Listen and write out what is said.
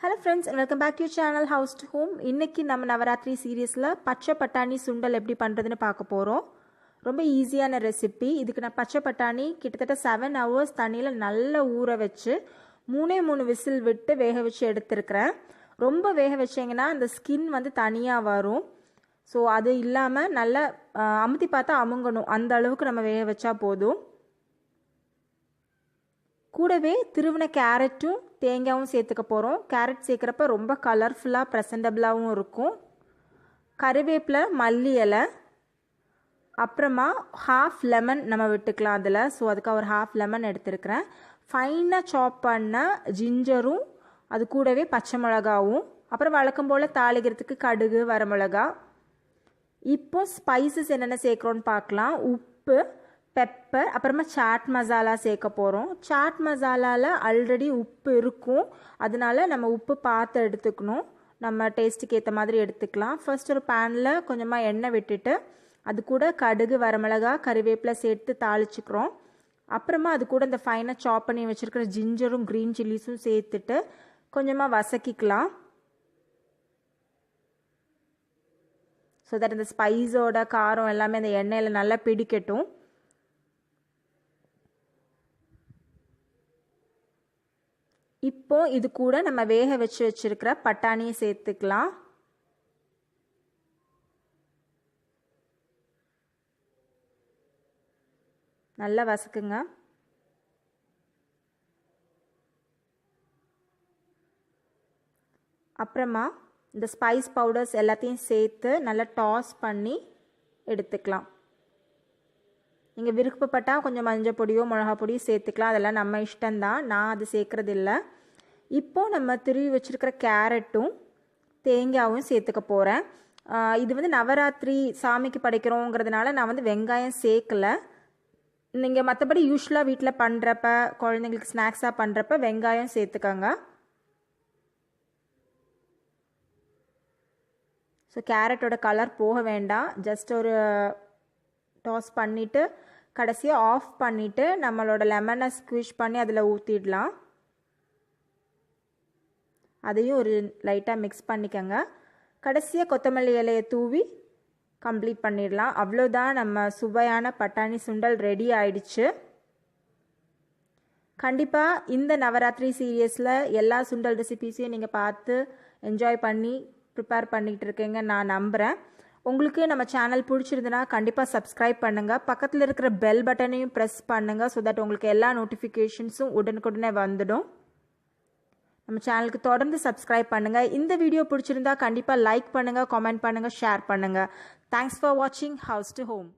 Hello friends and welcome back to your channel House to Home. இன்னைக்கு நம்ம நவராத்திரி சீரிஸ்ல பச்சை பட்டாணி சுண்டல் எப்படி பண்றதுன்னு பார்க்க போறோம். ரொம்ப ஈஸியான ரெசிபி. இதுக்கு நான் பச்சை பட்டாணி கிட்டத்தட்ட 7 hours தண்ணியில நல்லா ஊற வச்சு 3 விசில் விட்டு வேக வச்சு எடுத்துக்கிறேன். ரொம்ப வேக வச்சீங்கன்னா அந்த ஸ்கின் வந்து தனியா வரும். ஸோ அது இல்லாமல் நல்லா அமுத்தி பார்த்தா அமுங்கணும், அந்த அளவுக்கு நம்ம வேக வச்சா போதும். கூடவே திருவின கேரட்டும் தேங்காயும் சேர்த்துக்க போகிறோம். கேரட் சேர்க்குறப்ப ரொம்ப கலர்ஃபுல்லாக ப்ரெசண்டபிளாகவும் இருக்கும். கறிவேப்பிலை, மல்லி இலை, அப்புறமா ஹாஃப் லெமன் நம்ம விட்டுக்கலாம் அதில். ஸோ அதுக்கு ஒரு ஹாஃப் லெமன் எடுத்துருக்கிறேன். ஃபைனாக சாப் பண்ண ஜிஞ்சரும் அது கூடவே பச்சை மிளகாவும், அப்புறம் வழக்கம் போல் தாளிக்கிறதுக்கு கடுகு, வரமிளகா. இப்போ ஸ்பைசஸ் என்னென்ன சேர்க்குறோன்னு பார்க்கலாம். உப்பு, பெப்பர், அப்புறமா சாட் மசாலா சேர்க்க போகிறோம். சாட் மசாலாவில் ஆல்ரெடி உப்பு இருக்கும், அதனால நம்ம உப்பு பார்த்து எடுத்துக்கணும். நம்ம டேஸ்ட்டுக்கு ஏற்ற மாதிரி எடுத்துக்கலாம். ஃபர்ஸ்ட் ஒரு பேனில் கொஞ்சமாக எண்ணெய் விட்டுட்டு அது கூட கடுகு, வரமிளகா, கறிவேப்பிலை சேர்த்து தாளிச்சுக்கிறோம். அப்புறமா அது கூட இந்த ஃபைனாக சாப் பண்ணி வச்சுருக்கிற ஜிஞ்சரும் க்ரீன் சில்லிஸும் சேர்த்துட்டு கொஞ்சமாக வசக்கிக்கலாம். ஸோ தட் இந்த ஸ்பைஸோட காரம் எல்லாமே அந்த எண்ணெயில் நல்லா பிடிக்கட்டும். இப்போ இது கூட நம்ம வேக வச்சிருக்கிற பட்டாணியை சேர்த்துக்கலாம். நல்லா வசக்குங்க. அப்புறமா இந்த ஸ்பைஸ் பவுடர்ஸ் எல்லாத்தையும் சேர்த்து நல்லா டாஸ் பண்ணி எடுத்துக்கலாம். நீங்கள் விருப்பப்பட்டால் கொஞ்சம் மஞ்சள் பொடியோ மிளகா பொடியோ சேர்த்துக்கலாம், அதெல்லாம் நம்ம இஷ்டம்தான். நான் அது சேர்க்குறது இல்லை. இப்போது நம்ம திருவி வச்சுருக்கிற கேரட்டும் தேங்காயும் சேர்த்துக்க போகிறேன். இது வந்து நவராத்திரி சாமிக்கு படைக்கிறோங்கிறதுனால நான் வந்து வெங்காயம் சேர்க்கலை. நீங்கள் மற்றபடி யூஸ்வலாக வீட்டில் பண்ணுறப்ப, குழந்தைங்களுக்கு ஸ்நாக்ஸாக பண்ணுறப்ப வெங்காயம் சேர்த்துக்கோங்க. ஸோ கேரட்டோட கலர் போக வேண்டாம், ஜஸ்ட் ஒரு டாஸ் பண்ணிவிட்டு கடைசியாக ஆஃப் பண்ணிவிட்டு நம்மளோட லெமனை ஸ்க்வீஷ் பண்ணி அதில் ஊற்றிடலாம். அதையும் ஒரு லைட்டாக மிக்ஸ் பண்ணிக்கோங்க. கடைசியாக கொத்தமல்லி இலையை தூவி கம்ப்ளீட் பண்ணிடலாம். அவ்வளோதான், நம்ம சுவையான பட்டாணி சுண்டல் ரெடி ஆயிடுச்சு. கண்டிப்பாக இந்த நவராத்திரி சீரியஸில் எல்லா சுண்டல் ரெசிபீஸையும் நீங்கள் பார்த்து என்ஜாய் பண்ணி ப்ரிப்பேர் பண்ணிகிட்டு இருக்கீங்க நான் நம்புகிறேன். உங்களுக்கு நம்ம சேனல் பிடிச்சிருந்துன்னா கண்டிப்பாக சப்ஸ்கிரைப் பண்ணுங்கள். பக்கத்தில் இருக்கிற பெல் பட்டனையும் ப்ரெஸ் பண்ணுங்கள். ஸோ தட் உங்களுக்கு எல்லா நோட்டிஃபிகேஷன்ஸும் உடனுக்குடனே வந்துடும். நம்ம சேனலுக்கு தொடர்ந்து சப்ஸ்கிரைப் பண்ணுங்கள். இந்த வீடியோ பிடிச்சிருந்தா கண்டிப்பாக லைக் பண்ணுங்கள், கமெண்ட் பண்ணுங்கள், ஷேர் பண்ணுங்கள். தேங்க்ஸ் ஃபார் வாட்சிங் ஹவுஸ் டு ஹோம்.